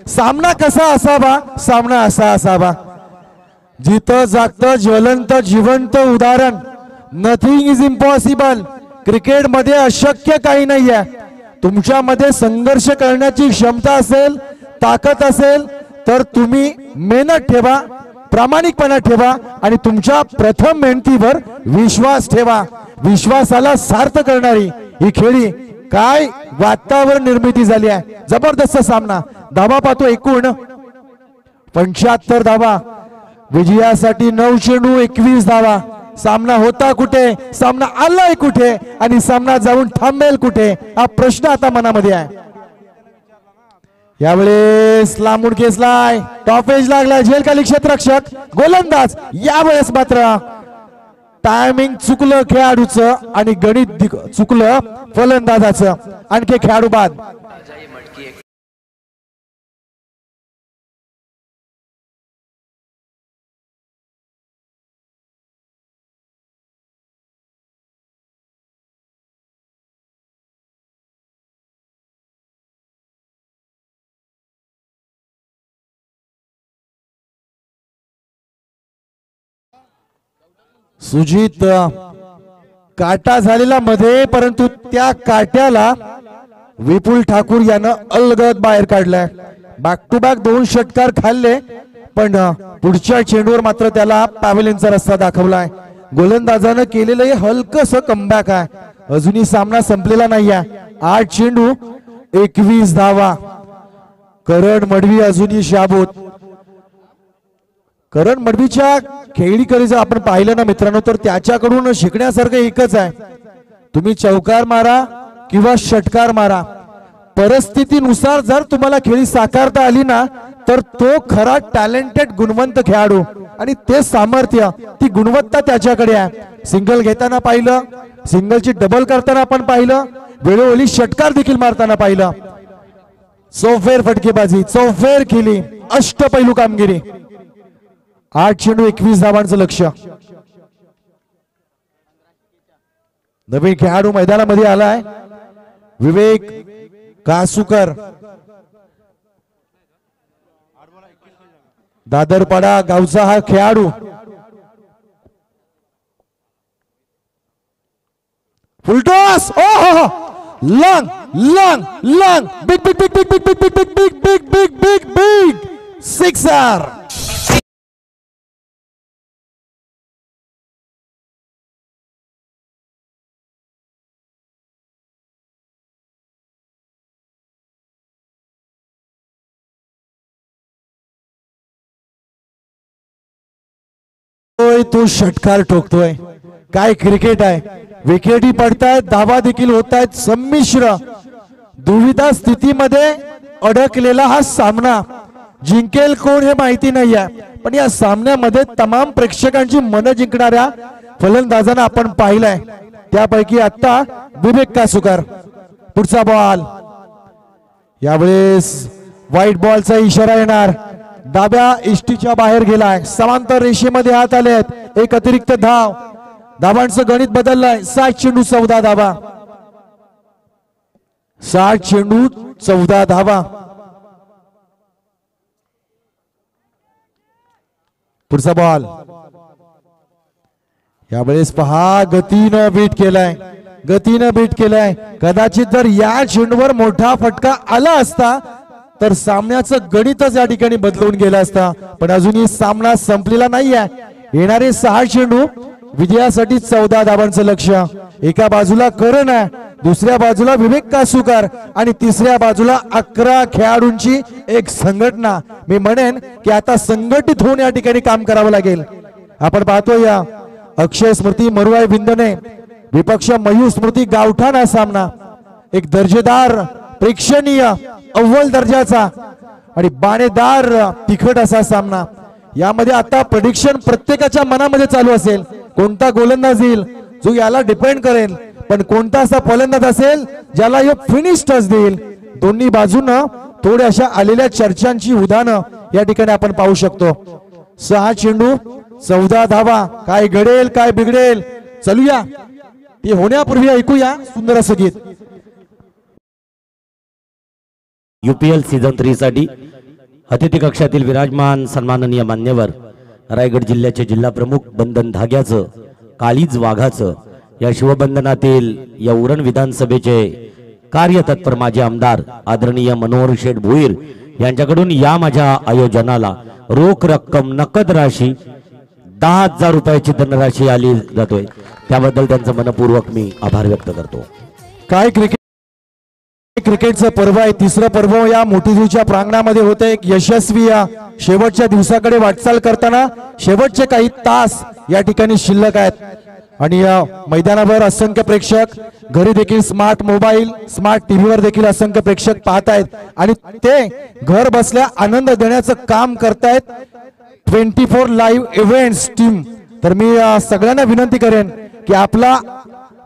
सामना कसा असावा. सामना असा असावा जिथं जागतं ज्वलंत जिवंत उदाहरण. Nothing is impossible. क्रिकेट मध्ये अशक्य काही नाहीये. तुमच्यामध्ये संघर्ष करण्याची क्षमता असेल ताकद असेल तर तुम्ही मेहनत ठेवा प्रामाणिकपणा ठेवा आणि तुमच्या प्रथम मेहनतीवर विश्वास ठेवा. विश्वासाला सार्थ करणारी ही खेळी काय वातावरण निर्मिती झाली आहे. जबरदस्त सामना. धावा पाहतो एकूण 75 धावा. विजयासाठी 9 चेंडू 21 धावा. सामना होता कुठे सामना आलाय कुठे आणि सामना जाऊन थांबेल कुठे हा प्रश्न आता मनामध्ये आहे. यावेळेस लांबून खेचलाय टॉप एज लागलाय झेलखाली क्षेत्ररक्षक गोलंदाज. यावेळेस मात्र टायमिंग चुकलं खेळाडूचं आणि गणित चुकलं फलंदाजाचं. आणखी खेळाडू बाद. सुजित काटा झालेला मध्ये परंतु त्या काट्याला विपुल ठाकूर यानं अलगद बाहेर काढलाय. बॅक टू बॅक 2 षटकार खाल्ले पण पुढच्या चेंडूवर मात्र त्याला पॅव्हेलियनचा रस्ता दाखवलाय. गोलंदाजानं केलेलं हे हलकसं कमबॅक आहे. अजूनही सामना संपलेला नाहीये. 8 चेंडू 21 धावा. करण मडवी अजूनही शाबूत. करण मडवीच्या खेळीकडे जर आपण पाहिलं ना मित्रांनो तर त्याच्याकडून शिकण्यासारखं एकच आहे. तुम्ही चौकार मारा किंवा षटकार मारा. परिस्थितीनुसार जर तुम्हाला खेळी साकारता आली ना तर तो खरा टॅलेंटेड गुणवंत खेळाडू आणि ते सामर्थ्य ती गुणवत्ता त्याच्याकडे आहे. सिंगल घेताना पाहिलं सिंगलची डबल करताना आपण पाहिलं वेळोवेळी षटकार देखील मारताना पाहिलं. चौफेर फटकेबाजी चौफेर केली अष्टपैलू कामगिरी. 8 चेंडू 21 धावांचं लक्ष. नवीन खेळाडू मैदानामध्ये आलाय विवेक कासुकर. दादरपाडा गावचा हा खेळाडू. फुलटॉस ओहो lung lung lung big big big big big big big big big big big big sixer. तो षटकार ठोकतोय काय क्रिकेट आहे, विकेटी पडतायत, धावा देखील होत आहेत, संमिश्र दुविधा स्थितीमध्ये अडकलेला हा सामना. जिंकेल कोण हे माहिती नाही आहे, पण या सामन्यामध्ये तमाम प्रेक्षकांची मन जिंकणाऱ्या फलंदाजांना आपण पाहिलंय. त्यापैकी आता विवेक कासुकर. पुढचा बॉल, यावेळेस व्हाईट बॉलचा इशारा येणार. डाव्या इष्टीच्या बाहेर गेलाय, समांतर रेषेमध्ये हात आले आहेत. एक अतिरिक्त धाव, धावांचं गणित बदललंय. 60 चेंडू 14 धावा, 60 चेंडू 14 धावा. पुढचा बॉल, यावेळेस पहा गतीनं बीट केलाय, गतीनं बीट केलाय. कदाचित जर या चेंडूवर मोठा फटका आला असता तर सामन्याचं गणितच या ठिकाणी बदलून गेला असता, पण अजूनही सामना संपलेला नाहीये. येणारे 6 चेंडू विजयासाठी 14 धावांचं लक्ष. एका बाजूला करण आहे, दुसऱ्या बाजूला विवेक कासुकर आणि तिसऱ्या बाजूला 11 खेळाडूंची एक संघटना. मी म्हणेन की आता संघटित होऊन या ठिकाणी काम करावं लागेल. आपण पाहतोय या अक्षय स्मृती मरुआई विंदने विपक्ष मयूर स्मृती गावठाण हा सामना एक दर्जेदार, प्रेक्षणीय, अव्वल दर्जाचा आणि बाणेदार तिखट असा सामना. यामध्ये आता प्रेडिक्शन प्रत्येकाच्या मनामध्ये चालू असेल. कोणता गोलंदाज येईल जो याला डिपेंड करेल, पण कोणता असा फलंदाज असेल ज्याला हे फिनिश टच देईल. दोन्ही बाजूनं थोड्याशा आलेल्या चर्चांची उदाहरणं या ठिकाणी आपण पाहू शकतो. 6 चेंडू 14 धावा. काय घडेल काय बिघडेल, चलूया. ते होण्यापूर्वी ऐकूया सुंदर असं गीत. UPL सीझन 3 साठी अतिथी कक्षातील विराजमान सन्माननीय मान्यवर रायगड जिल्ह्याचे जिल्हा प्रमुख बंधन धाग्याचं, काळीज वाघाचं या शिवबंधनातील या उरण विधानसभेचे कार्यतत्पर माजी आमदार आदरणीय मनोहर शेठ भोईर यांच्याकडून या माझ्या आयोजनाला रोख रक्कम नकद राशी 10,000 रुपयाची धनराशी आली जातोय. त्याबद्दल त्यांचं मनपूर्वक मी आभार व्यक्त करतो. काय क्रिकेटचं पर्व आहे, तिसरं पर्व या मोठीजूच्या प्रांगणामध्ये होते. एक यशस्वी या शेवटच्या दिवसाकडे वाटचाल करताना शेवटचे काही तास या ठिकाणी शिल्लक आहेत आणि या मैदानावर असंख्य प्रेक्षक, घरी देखील स्मार्ट मोबाईल, स्मार्ट टीव्हीवर देखील असंख्य प्रेक्षक पाहत आहेत आणि ते घर बसल्या आनंद देण्याचं काम करतायत 24 लाईव्ह इव्हेंट्स टीम. तर मी सगळ्यांना विनंती करेन की आपला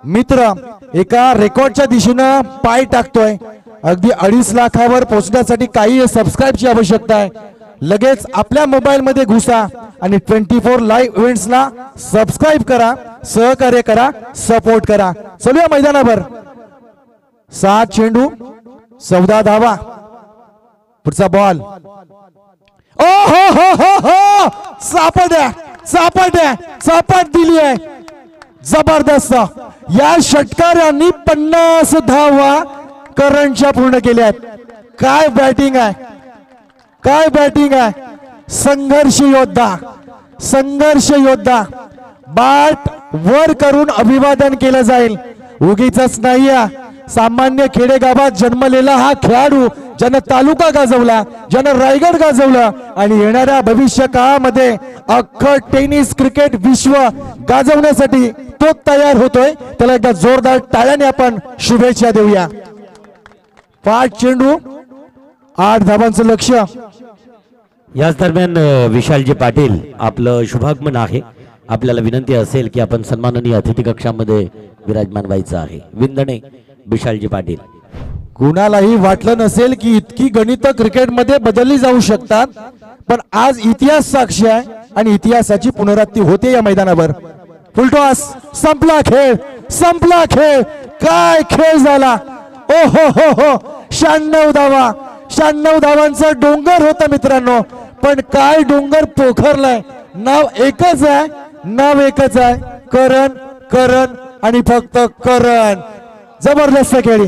मित्र एका रेकॉर्डच्या दिशेनं पाय टाकतोय. अगदी 2.5 लाखावर पोहोचण्यासाठी काही सबस्क्राईबची आवश्यकता आहे. लगेच आपल्या मोबाईल मध्ये घुसा आणि 24 लाईव्ह इव्हेंट्सला सबस्क्राईब करा, सहकार्य करा, सपोर्ट करा. चलूया मैदानावर. 7 चेंडू 14 धावा. पुढचा बॉल, ओ हो हो हो हो, चापट दिली आहे. जबरदस्त. या षटकारांनी 50 धावा करणच्या पूर्ण केल्यात. काय बॅटिंग आहे, काय बॅटिंग आहे. संघर्ष योद्धा. बॅट वर करून अभिवादन केलं जाईल. उगीच नाही. सामान्य खेडेगावात जन्मलेला हा खेळाडू ज्यानं तालुका गाजवला, ज्यानं रायगड गाजवला आणि येणाऱ्या भविष्य काळामध्ये अख्खं टेनिस क्रिकेट विश्व गाजवण्यासाठी तो तयार होतोय. त्याला एकदा जोरदार टाळ्याने आपण शुभेच्छा देऊया. 5 चेंडू 8 धावांचं लक्ष. याच दरम्यान विशालजी पाटील आपलं शुभागमन आहे. आपल्याला विनंती असेल की आपण सन्माननीय अतिथी कक्षामध्ये विराजमान व्हायचं आहे. विंदणे विशालजी पाटील. कुणालाही वाटलं नसेल की इतकी गणित क्रिकेटमध्ये बदलली जाऊ शकतात, पण आज इतिहास साक्षी आहे आणि इतिहासाची पुनरावृत्ती होते या मैदानावर. फुलटॉस. संपला खेळ. काय खेळ झाला. ओ हो हो हो. 96 धावांचा डोंगर होता मित्रांनो, पण काय डोंगर पोखरलाय. नाव एकच आहे, करण आणि फक्त करण. जबरदस्त खेळी.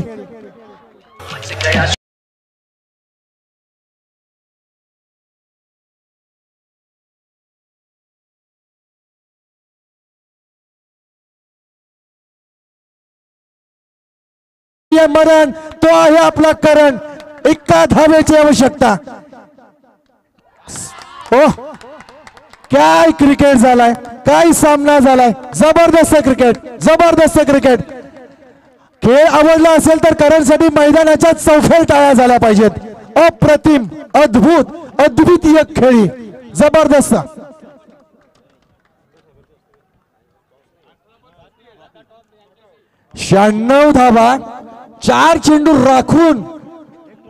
मरण तो आहे आपला करण. 1 धावेची आवश्यकता. काय क्रिकेट झालाय, काय सामना झालाय, जबरदस्त क्रिकेट, जबरदस्त क्रिकेट. खेळ आवडला असेल तर करणसाठी मैदानाच्या चौफेर टाळ्या झाल्या पाहिजेत. अप्रतिम, अद्भुत, अद्वितीय खेळी, जबरदस्त. शहाण्णव धावा, 4 चेंडू राखून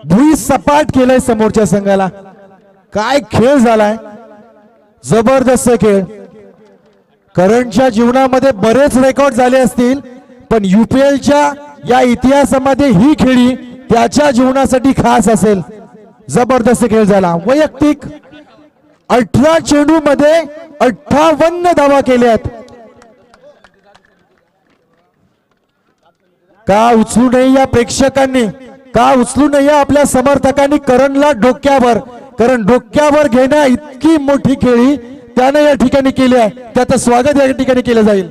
भुई सपाट केलंय समोरच्या संघाला. काय खेळ झालाय, जबरदस्त खेळ. करणच्या जीवनामध्ये बरेच रेकॉर्ड झाले असतील, पण UPLच्या या इतिहासामध्ये ही खेळी त्याच्या जीवनासाठी खास असेल. जबरदस्त खेळ झाला. वैयक्तिक 18 चेंडू मध्ये 58 धावा केल्यात. का उचलू नये या प्रेक्षकांनी, का उचलू नये आपल्या समर्थकांनी करणला डोक्यावर. कारण डोक्यावर घेण्या इतकी मोठी खेळी त्याने या ठिकाणी केली आहे. त्याचं स्वागत या ठिकाणी केलं जाईल.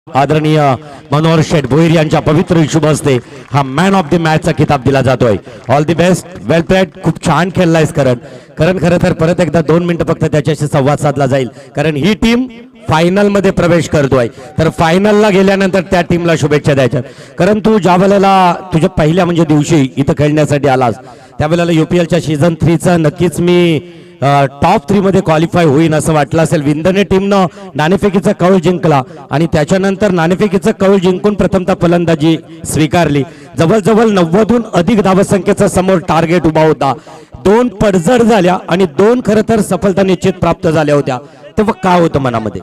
आदरणीय मनोहर शेठ भोईर यांच्या पवित्र शुभ हस्ते हा मॅन ऑफ द मॅचचा किताब दिला जातोय. All the best, well played. खूप छान खेळलायस करण. खरं तर परत एकदा 2 मिनिटं फक्त त्याच्याशी संवाद साधला जाईल, कारण ही टीम फायनल मध्ये प्रवेश करतोय. तर फायनलला गेल्यानंतर त्या टीमला शुभेच्छा द्यायच्या. कारण तू ज्या वेळेला तुझ्या पहिल्या म्हणजे दिवशी इथं खेळण्यासाठी आलास त्यावेळेला UPLच्या सीझन 3चा नक्कीच मी टॉप 3 मध्ये क्वालिफाय होईन असं वाटलं असेल. विंदने टीमनं नाणेफेकीचा कौल जिंकला आणि त्याच्यानंतर नाणेफेकीचा कौल जिंकून प्रथमतः फलंदाजी स्वीकारली. जवळजवळ 90हून अधिक धावसंख्येचा समोर टार्गेट उभा होता. 2 पडझड झाल्या आणि 2 खरं तर सफलता निश्चित प्राप्त झाल्या होत्या. तेव्हा काय होतं मनामध्ये?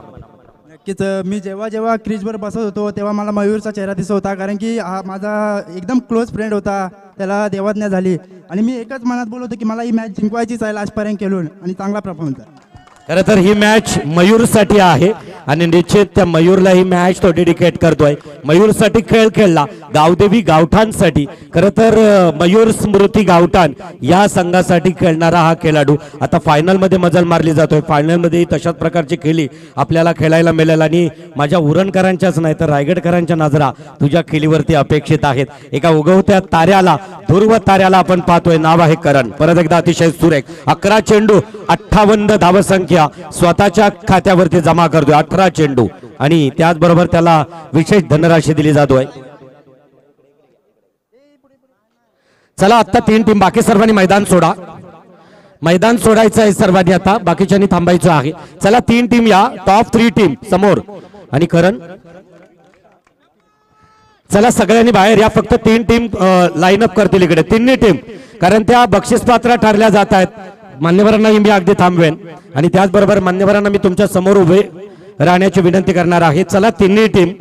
नक्कीच मी जेव्हा क्रीजवर बसत होतो तेव्हा मला मयूरचा चेहरा दिसत होता, कारण की हा माझा एकदम क्लोज फ्रेंड होता. त्याला देवाज्ञा झाली आणि मी एकच मनात बोलत होतो की मला ही मॅच जिंकवायचीच आहे लास्टपर्यंत खेळून, आणि चांगला परफॉर्मन्स आहे. खरं तर ही मॅच मयूरसाठी आहे आणि निश्चित त्या मयूरला ही मॅच तो डेडिकेट करतोय. मयूरसाठी खेळ खेळला, गावदेवी गावठाणसाठी. खरं तर मयूर स्मृती गावठाण या संघासाठी खेळणारा हा खेळाडू आता फायनल मध्ये मजल मारली जातोय. फायनल मध्ये तशाच प्रकारची खेळी आपल्याला खेळायला मिळेल आणि माझ्या उरणकरांच्याच नाही तर रायगडकरांच्या नजरा तुझ्या खेळीवरती अपेक्षित आहेत. एका उगवत्या ताऱ्याला, ध्रुव ताऱ्याला आपण पाहतोय, नाव आहे करण. परत एकदा अतिशय सुरेख 11 चेंडू 58 धावसंख्या स्वतःच्या खात्यावरती जमा करतोय. 18 चेंडू आणि त्याचबरोबर त्याला विशेष धनराशी दिली जातोय. चला आता 3 टीम, बाकी सर्वांनी मैदान सोडा. मैदान सोडायचं आहे सर्वांनी, आता बाकीच्यांनी थांबायचं आहे. चला 3 टीम या, टॉप 3 टीम समोर. आणि करण चला सगळ्यांनी बाहेर या. फक्त 3 टीम लाईन अप करतील इकडे, 3 टीम, कारण त्या बक्षीसपात्र ठरल्या जात आहेत. मान्यवरांना मी अगदी थांबवेन आणि त्याचबरोबर मान्यवरांना मी तुमच्या समोर उभे राहण्याची विनंती करणार आहे. चला 3 टीम,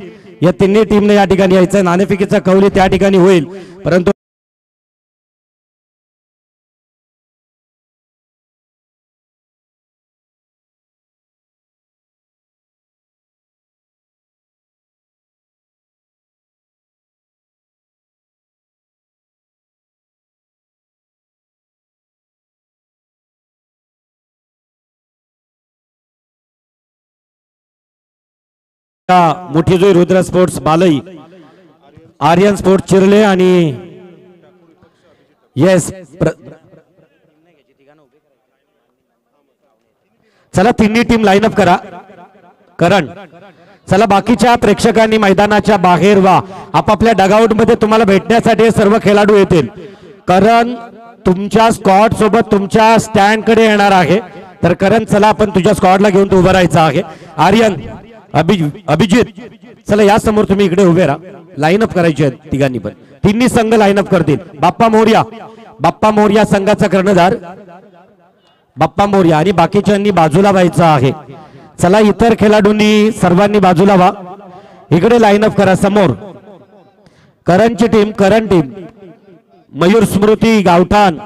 या 3 टीमने या ठिकाणी यायचं. नाणेफेकीचा कौल त्या ठिकाणी होईल, परंतु मोठीजोई रुद्र स्पोर्ट्स बालई, आर्यन स्पोर्ट्स चिरले आणि येस चला 3 टीम लाईन अप करा. करण चला बाकीच्या प्रेक्षकांनी मैदानाच्या बाहेर व्हा. आपापल्या डगआउट मध्ये तुम्हाला भेटण्यासाठी सर्व खेळाडू येतील. करण तुमच्या स्क्वॉड सोबत तुमच्या स्टँड कडे येणार आहे. तर करण चला आपण तुझ्या स्क्वॉडला घेऊन तू उभं राहायचं आहे. आर्यन, अभिजित चला या समोर तुम्ही इकडे उभे राहा. लाईन अप करायची आहे तिघांनी पण. 3 संघ लाईन अप करतील. बाप्पा मोर्या संघाचा कर्णधार बाप्पा मोर्या आणि बाकीच्यांनी बाजूला व्हायचं आहे. चला इतर खेळाडूंनी सर्वांनी बाजूला व्हा. इकडे लाईन अप करा समोर. करण टीम मयूर स्मृती गावठाण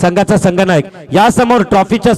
संघाचा संघनायक या समोर ट्रॉफीच्या